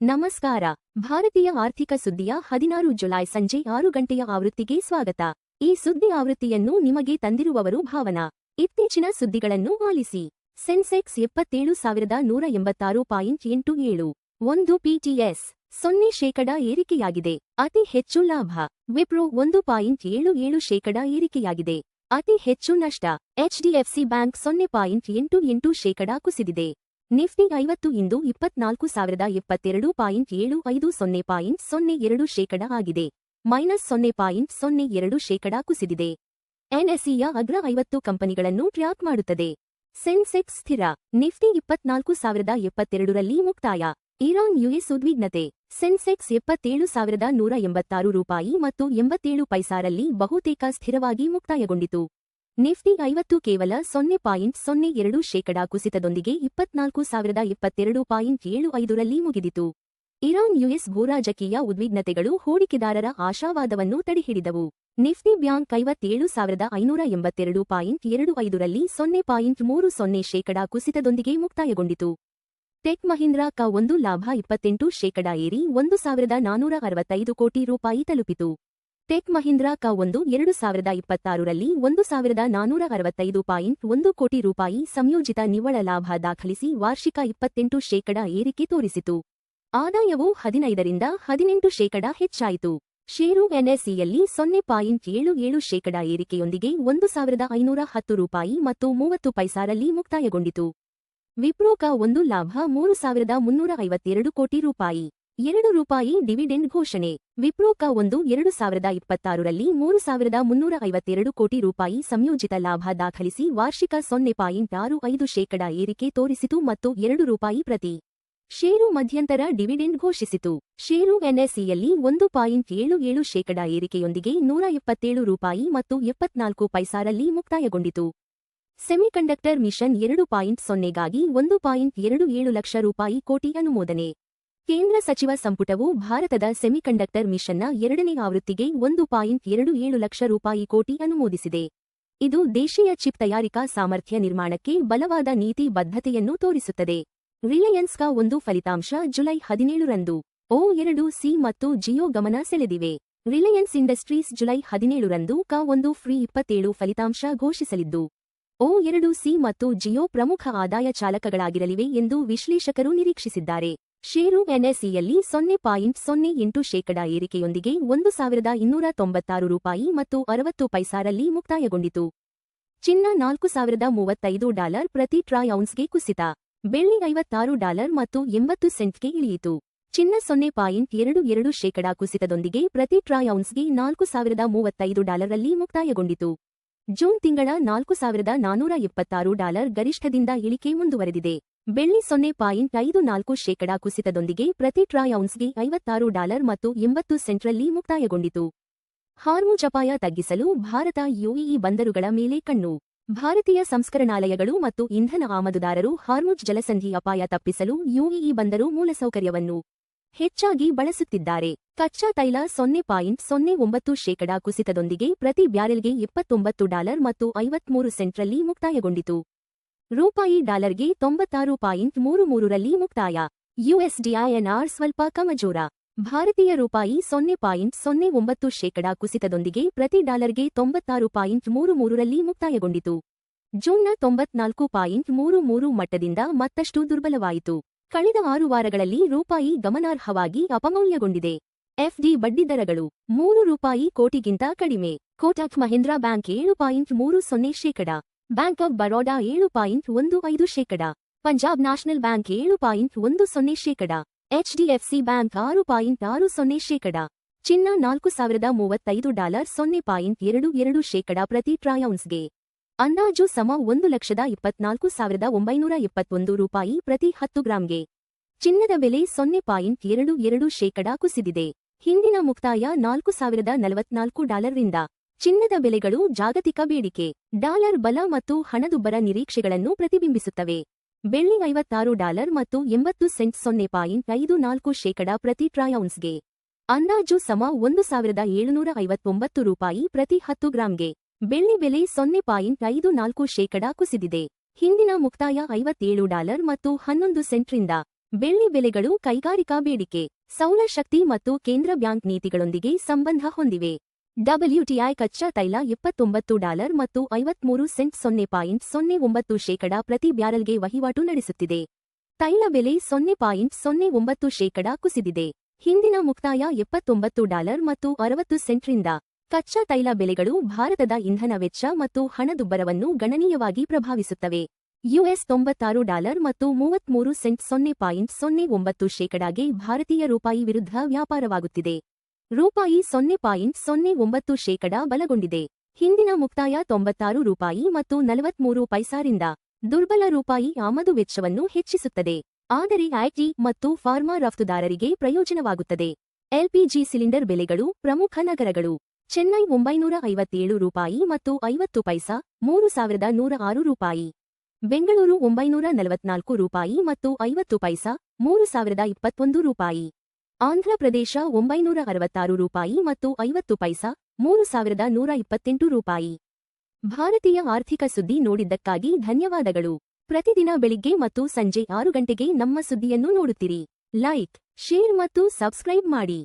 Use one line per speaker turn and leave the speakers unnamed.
ನಮಸ್ಕಾರ. ಭಾರತೀಯ ಆರ್ಥಿಕ ಸುದ್ದಿಯ 16 ಜುಲೈ ಸಂಜೆ 6 ಗಂಟೆಯ ಆವೃತ್ತಿಗೆ ಸ್ವಾಗತ. ಈ ಸುದ್ದಿ ಆವೃತ್ತಿಯನ್ನು ನಿಮಗೆ ತಂದಿರುವವರು ಭಾವನಾ. ಇತ್ತೀಚಿನ ಸುದ್ದಿಗಳನ್ನು ಆಲಿಸಿ. ಸೆನ್ಸೆಕ್ಸ್ 77,186.87 1 ಪಿಟಿಎಸ್ 0% ಏರಿಕೆಯಾಗಿದೆ. ಅತಿ ಹೆಚ್ಚು ಲಾಭ. ವಿಪ್ರೋ 1.77% ಏರಿಕೆಯಾಗಿದೆ. ಅತಿ ಹೆಚ್ಚು ನಷ್ಟ. ಎಚ್ಡಿಎಫ್ಸಿ ಬ್ಯಾಂಕ್ 0.88% ಕುಸಿದಿದೆ. ನಿಫ್ಟಿ 50 ಇಂದು 24,072.75 0.02% ಆಗಿದೆ. -0.02% ಕುಸಿದಿದೆ. ಎನ್ಎಸ್ಇಯ ಅಗ್ರ 50 ಕಂಪನಿಗಳನ್ನು ಟ್ರ್ಯಾಕ್ ಮಾಡುತ್ತದೆ. ಸೆನ್ಸೆಕ್ಸ್ ಸ್ಥಿರ. ನಿಫ್ಟಿ 24,072ರಲ್ಲಿ ಮುಕ್ತಾಯ. Iran US ಉದ್ವಿಗ್ನತೆ. ಸೆನ್ಸೆಕ್ಸ್ 77,186 ಮತ್ತು 87 ಪೈಸಾರಲ್ಲಿ ಬಹುತೇಕ ಸ್ಥಿರವಾಗಿ ಮುಕ್ತಾಯಗೊಂಡಿತು. ನಿಫ್ಟಿ 50 ಕೇವಲ 0.02% ಕುಸಿತದೊಂದಿಗೆ 24,072.75ರಲ್ಲಿ ಮುಗಿದಿತು. ಇರಾನ್ ಯುಎಸ್ ಭೂರಾಜಕೀಯ ಉದ್ವಿಗ್ನತೆಗಳು ಹೂಡಿಕೆದಾರರ ಆಶಾವಾದವನ್ನು ತಡೆಹಿಡಿದವು. ನಿಫ್ಟಿ ಬ್ಯಾಂಕ್ 57,582.25ರಲ್ಲಿ 0.30% ಕುಸಿತದೊಂದಿಗೆ ಮುಕ್ತಾಯಗೊಂಡಿತು. ಟೆಕ್ ಮಹೀಂದ್ರಾ ಕ1 ಲಾಭ 28% ಏರಿ 1,465 ಕೋಟಿ ರೂಪಾಯಿ ತಲುಪಿತು. ಟೆಕ್ ಮಹೀಂದ್ರಾ ಕ1 2026ರಲ್ಲಿ 1,465.1 ಕೋಟಿ ರೂಪಾಯಿ ಸಂಯೋಜಿತ ನಿವ್ವಳ ಲಾಭ ದಾಖಲಿಸಿ ವಾರ್ಷಿಕ 28% ಏರಿಕೆ ತೋರಿಸಿತು. ಆದಾಯವು 15ರಿಂದ 18% ಹೆಚ್ಚಾಯಿತು. ಷೇರು ಎನ್ಎಸ್ಇಯಲ್ಲಿ 0.77% ಏರಿಕೆಯೊಂದಿಗೆ 1,510 ರೂಪಾಯಿ ಮತ್ತು 30 ಪೈಸಾರಲ್ಲಿ ಮುಕ್ತಾಯಗೊಂಡಿತು. ವಿಪ್ರೋ ಕ1 ಲಾಭ 3,352 ಕೋಟಿ ರೂಪಾಯಿ. 2 ರೂಪಾಯಿ ಡಿವಿಡೆಂಡ್ ಘೋಷಣೆ. ವಿಪ್ರೋ ಕ1 2026ರಲ್ಲಿ 3,352 ಕೋಟಿ ರೂಪಾಯಿ ಸಂಯೋಜಿತ ಲಾಭ ದಾಖಲಿಸಿ ವಾರ್ಷಿಕ 0.65% ಏರಿಕೆ ತೋರಿಸಿತು ಮತ್ತು 2 ರೂಪಾಯಿ ಪ್ರತಿ ಷೇರು ಮಧ್ಯಂತರ ಡಿವಿಡೆಂಡ್ ಘೋಷಿಸಿತು. ಷೇರು ಎನ್ಎಸ್ಇಯಲ್ಲಿ 1.77% ಏರಿಕೆಯೊಂದಿಗೆ 127 ರೂಪಾಯಿ ಮತ್ತು 74 ಪೈಸಾರಲ್ಲಿ ಮುಕ್ತಾಯಗೊಂಡಿತು. ಸೆಮಿಕಂಡಕ್ಟರ್ ಮಿಷನ್ 2.0ಗಾಗಿ 1.27 ಲಕ್ಷ ರೂಪಾಯಿ ಕೋಟಿ ಅನುಮೋದನೆ. ಕೇಂದ್ರ ಸಚಿವ ಸಂಪುಟವು ಭಾರತದ ಸೆಮಿಕಂಡಕ್ಟರ್ ಮಿಷನ್ನ 2ನೇ ಆವೃತ್ತಿಗೆ 1.27 ಲಕ್ಷ ರೂಪಾಯಿ ಕೋಟಿ ಅನುಮೋದಿಸಿದೆ. ಇದು ದೇಶೀಯ ಚಿಪ್ ತಯಾರಿಕಾ ಸಾಮರ್ಥ್ಯ ನಿರ್ಮಾಣಕ್ಕೆ ಬಲವಾದ ನೀತಿ ಬದ್ಧತೆಯನ್ನು ತೋರಿಸುತ್ತದೆ. ರಿಲಯನ್ಸ್ ಕ1 ಫಲಿತಾಂಶ ಜುಲೈ 17ರಂದು. O2C ಮತ್ತು ಜಿಯೋ ಗಮನ ಸೆಳೆದಿವೆ. ರಿಲಯನ್ಸ್ ಇಂಡಸ್ಟ್ರೀಸ್ ಜುಲೈ 17ರಂದು ಕ1 ಫ್ರೀ 27 ಫಲಿತಾಂಶ ಘೋಷಿಸಲಿದ್ದು, O2C ಮತ್ತು ಜಿಯೋ ಪ್ರಮುಖ ಆದಾಯ ಚಾಲಕಗಳಾಗಿರಲಿವೆ ಎಂದು ವಿಶ್ಲೇಷಕರು ನಿರೀಕ್ಷಿಸಿದ್ದಾರೆ. ಷೇರು ಎನ್ಎಸ್ಇಯಲ್ಲಿ 0.08% ಏರಿಕೆಯೊಂದಿಗೆ 1,296 ರೂಪಾಯಿ ಮತ್ತು 60 ಪೈಸಾರಲ್ಲಿ ಮುಕ್ತಾಯಗೊಂಡಿತು. ಚಿನ್ನ $4,035 ಪ್ರತಿ ಟ್ರಾಯ್ ಔನ್ಸ್ಗೆ ಕುಸಿತ. ಬೆಳ್ಳಿ $56 ಮತ್ತು 80 ಸೆಂಟ್ಗೆ ಇಳಿಯಿತು. ಚಿನ್ನ 0.22% ಕುಸಿತದೊಂದಿಗೆ ಪ್ರತಿ ಟ್ರಾಯ್ ಔನ್ಸ್ಗೆ $4,035ರಲ್ಲಿ ಮುಕ್ತಾಯಗೊಂಡಿತು. ಜೂನ್ ತಿಂಗಳ $4,426 ಗರಿಷ್ಠದಿಂದ ಇಳಿಕೆ ಮುಂದುವರೆದಿದೆ. ಬೆಳ್ಳಿ 0.54% ಕುಸಿತದೊಂದಿಗೆ ಪ್ರತಿ ಟ್ರಾಯ್ ಔನ್ಸ್ಗೆ $56 ಮತ್ತು 80 ಸೆಂಟ್ರಲ್ಲಿ ಮುಕ್ತಾಯಗೊಂಡಿತು. ಹಾರ್ಮುಜ್ ಅಪಾಯ ತಗ್ಗಿಸಲು ಭಾರತ ಯುಎಇ ಬಂದರುಗಳ ಮೇಲೆ ಕಣ್ಣು. ಭಾರತೀಯ ಸಂಸ್ಕರಣಾಲಯಗಳು ಮತ್ತು ಇಂಧನ ಆಮದುದಾರರು ಹಾರ್ಮುಜ್ ಜಲಸಂಧಿ ಅಪಾಯ ತಪ್ಪಿಸಲು ಯುಎಇ ಬಂದರು ಮೂಲಸೌಕರ್ಯವನ್ನು ಹೆಚ್ಚಾಗಿ ಬಳಸುತ್ತಿದ್ದಾರೆ. ಕಚ್ಚಾ ತೈಲ 0.09% ಕುಸಿತದೊಂದಿಗೆ ಪ್ರತಿ ಬ್ಯಾರೆಲ್ಗೆ $29 ಮತ್ತು 53 ಸೆಂಟ್ರಲ್ಲಿ ಮುಕ್ತಾಯಗೊಂಡಿತು. ರೂಪಾಯಿ ಡಾಲರ್ಗೆ 96.33ರಲ್ಲಿ ಮುಕ್ತಾಯ. ಯುಎಸ್ಡಿಐಎನ್ಆರ್ ಸ್ವಲ್ಪ ಕಮಜೋರ. ಭಾರತೀಯ ರೂಪಾಯಿ 0.09% ಕುಸಿತದೊಂದಿಗೆ ಪ್ರತಿ ಡಾಲರ್ಗೆ 96.33ರಲ್ಲಿ ಮುಕ್ತಾಯಗೊಂಡಿತು. ಜೂನ್ನ 94.33 ಮಟ್ಟದಿಂದ ಮತ್ತಷ್ಟು ದುರ್ಬಲವಾಯಿತು. ಕಳೆದ 6 ವಾರಗಳಲ್ಲಿ ರೂಪಾಯಿ ಗಮನಾರ್ಹವಾಗಿ ಅಪಮೌಲ್ಯಗೊಂಡಿದೆ. ಎಫ್ಡಿ ಬಡ್ಡಿದರಗಳು 3 ರೂಪಾಯಿ ಕೋಟಿಗಿಂತ ಕಡಿಮೆ. Kotak Mahindra bank 7.30%. Bank of Baroda 7.15%. Punjab national bank 7.10%. HDFC bank 6.60%. ಚಿನ್ನ $4,035 0.22% ಪ್ರತಿ ಟ್ರಾಯ್ ಔನ್ಸ್ಗೆ. ಅಂದಾಜು ಸಮ 1,24,921 ರೂಪಾಯಿ ಪ್ರತಿ 10 ಗ್ರಾಂಗೆ. ಚಿನ್ನದ ಬೆಲೆ 0.22% ಕುಸಿದಿದೆ. ಹಿಂದಿನ ಮುಕ್ತಾಯ $4,044 ರಿಂದ. ಚಿನ್ನದ ಬೆಲೆಗಳು ಜಾಗತಿಕ ಬೇಡಿಕೆ, ಡಾಲರ್ ಬಲ ಮತ್ತು ಹಣದುಬ್ಬರ ನಿರೀಕ್ಷೆಗಳನ್ನು ಪ್ರತಿಬಿಂಬಿಸುತ್ತವೆ. ಬೆಳ್ಳಿ $56 ಮತ್ತು 80 ಸೆಂಟ್ 0.54% ಪ್ರತಿ ಟ್ರಾಯ್ ಔನ್ಸ್ಗೆ. ಅಂದಾಜು ಸಮ 1,759 ರೂಪಾಯಿ ಪ್ರತಿ 10 ಗ್ರಾಂಗೆ. ಬೆಳ್ಳಿ ಬೆಲೆ 0.54% ಕುಸಿದಿದೆ. ಹಿಂದಿನ ಮುಕ್ತಾಯ $57 ಮತ್ತು 11 ಸೆಂಟ್ರಿಂದ. ಬೆಳ್ಳಿ ಬೆಲೆಗಳು ಕೈಗಾರಿಕಾ ಬೇಡಿಕೆ, ಸೌರಶಕ್ತಿ ಮತ್ತು ಕೇಂದ್ರ ಬ್ಯಾಂಕ್ ನೀತಿಗಳೊಂದಿಗೆ ಸಂಬಂಧ ಹೊಂದಿವೆ. WTI ಕಚ್ಚಾ ತೈಲ $29 ಮತ್ತು 53 ಸೆಂಟ್ (0.09% ಪ್ರತಿ ಬ್ಯಾರೆಲ್ಗೆ ವಹಿವಾಟು ನಡೆಸುತ್ತಿದೆ. ತೈಲ ಬೆಲೆ 0.09% ಕುಸಿದಿದೆ. ಹಿಂದಿನ ಮುಕ್ತಾಯ $79 ಮತ್ತು 60 ಸೆಂಟ್ರಿಂದ. ಕಚ್ಚಾ ತೈಲ ಬೆಲೆಗಳು ಭಾರತದ ಇಂಧನ ವೆಚ್ಚ ಮತ್ತು ಹಣದುಬ್ಬರವನ್ನು ಗಣನೀಯವಾಗಿ ಪ್ರಭಾವಿಸುತ್ತವೆ. US $96 ಮತ್ತು 33 ಸೆಂಟ್ (0.09%ಗೆ ಭಾರತೀಯ ರೂಪಾಯಿ ವಿರುದ್ಧ ವ್ಯಾಪಾರವಾಗುತ್ತಿದೆ. ರೂಪಾಯಿ 0.09% ಬಲಗೊಂಡಿದೆ. ಹಿಂದಿನ ಮುಕ್ತಾಯ $96 ಮತ್ತು 43 ಪೈಸಾರಿಂದ. ದುರ್ಬಲ ರೂಪಾಯಿ ಆಮದು ವೆಚ್ಚವನ್ನು ಹೆಚ್ಚಿಸುತ್ತದೆ, ಆದರೆ ಐಟಿ ಮತ್ತು ಫಾರ್ಮಾ ರಫ್ತುದಾರರಿಗೆ ಪ್ರಯೋಜನವಾಗುತ್ತದೆ. LPG ಸಿಲಿಂಡರ್ ಬೆಲೆಗಳು ಪ್ರಮುಖ ನಗರಗಳು. ಚೆನ್ನೈ $957 ಮತ್ತು 50 ಪೈಸಾ $3,106. ಬೆಂಗಳೂರು $944 ಮತ್ತು 50 ಪೈಸಾ $3,021. ಆಂಧ್ರಪ್ರದೇಶ $966 ಮತ್ತು 50 ಪೈಸಾ $3,128. ಭಾರತೀಯ ಆರ್ಥಿಕ ಸುದ್ದಿ ನೋಡಿದ್ದಕ್ಕಾಗಿ ಧನ್ಯವಾದಗಳು. ಪ್ರತಿದಿನ ಬೆಳಿಗ್ಗೆ ಮತ್ತು ಸಂಜೆ 6 ಗಂಟೆಗೆ ನಮ್ಮ ಸುದ್ದಿಯನ್ನು ನೋಡುತ್ತಿರಿ. ಲೈಕ್, ಶೇರ್ ಮತ್ತು ಸಬ್ಸ್ಕ್ರೈಬ್ ಮಾಡಿ.